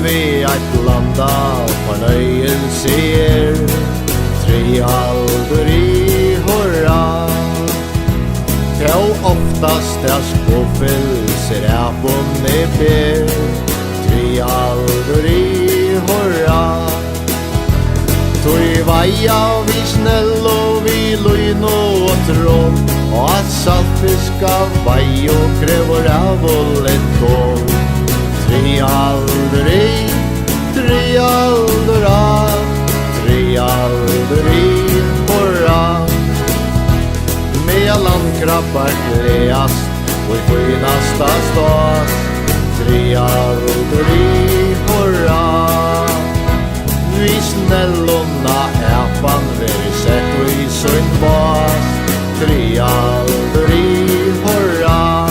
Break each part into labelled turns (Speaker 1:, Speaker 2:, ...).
Speaker 1: vi et landa fornøyelse Trialdri hurra Tå oftast skuffelser vunnet ber Trialdri hurra Tui vaia vi snäll och vi lujn och tråd Och att saltfiska vai och kräver avål ett tål Trialdri, trialdra Trialdri hurra Med landkrabbar kläast och i skynasta stas Trialdri hurra Vi snällorna äpan veri sett och i sin bas Trialdri hurra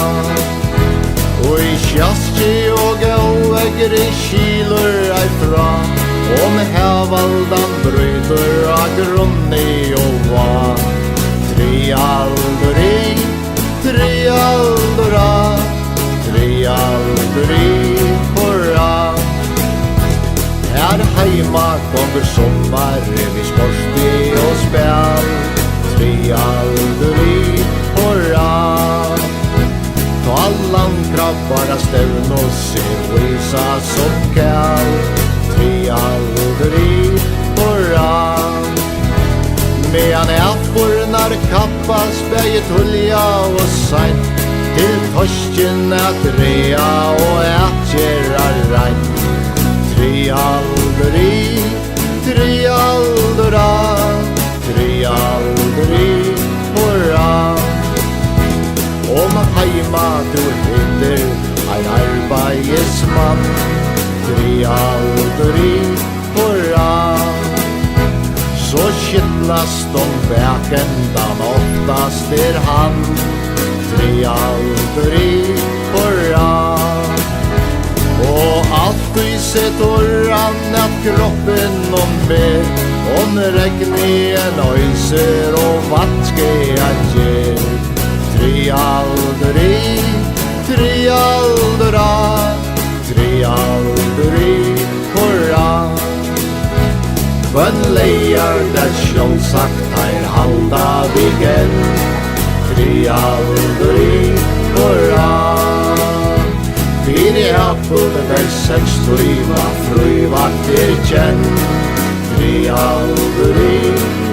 Speaker 1: Och i kjaski och gåväger i kilor ifra Om hävaldan bryter av grunni och van Trialdri, trialdra Trialdri hurra Her heima kommer sommar vi sporsti og spjall Trialdri hurra Ta landkrabbar stevn og se visa som kall Trialdri hurra Medan äppornar kappas bäget hulja og sein Til torsken at rea og ätgera rein Trialdri, trialdra, trialdri hurra Om heima du heter ein arbeidsmann Trialdri hurra Så kittlast bäkendan oftast han Trialdri hurra Og alt i sett åran at kroppen ber Om regnien øyser og vatske at gjer Trialdri, trialdra, trialdri hurra Hvem leier det sjålsagt her halda vi gen Trialdri hurra Fyri apullen seks tøyva frøyvakt kjenn Trialdri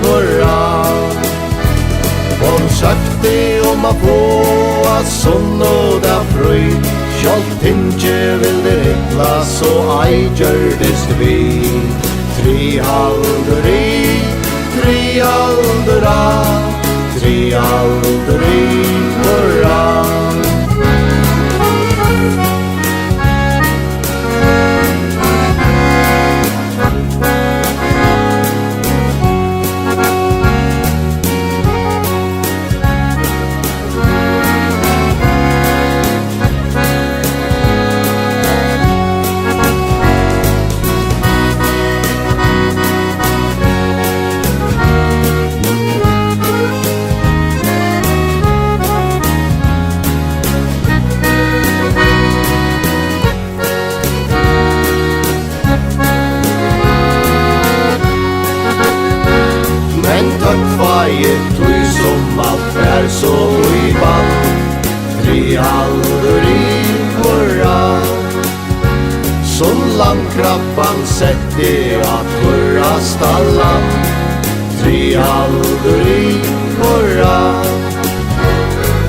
Speaker 1: hurra Hon søkte om a få a sonn og da frøy Kjolt tinge vil det hitla så ei gjørdest vi Trialdri, trialdra, trialdri hurra Tui som alt så i vann Trialdri hurra Som landkrabban sette at hurrasta land Trialdri hurra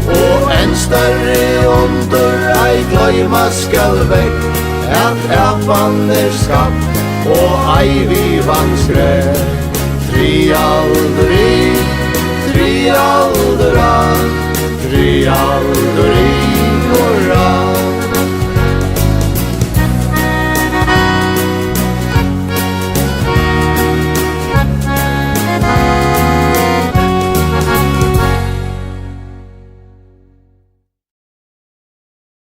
Speaker 1: Og en større under ei gløyma skal vekk At äpan skapt og ei vivan skrev Trialdri, trialdra, trialdri hurra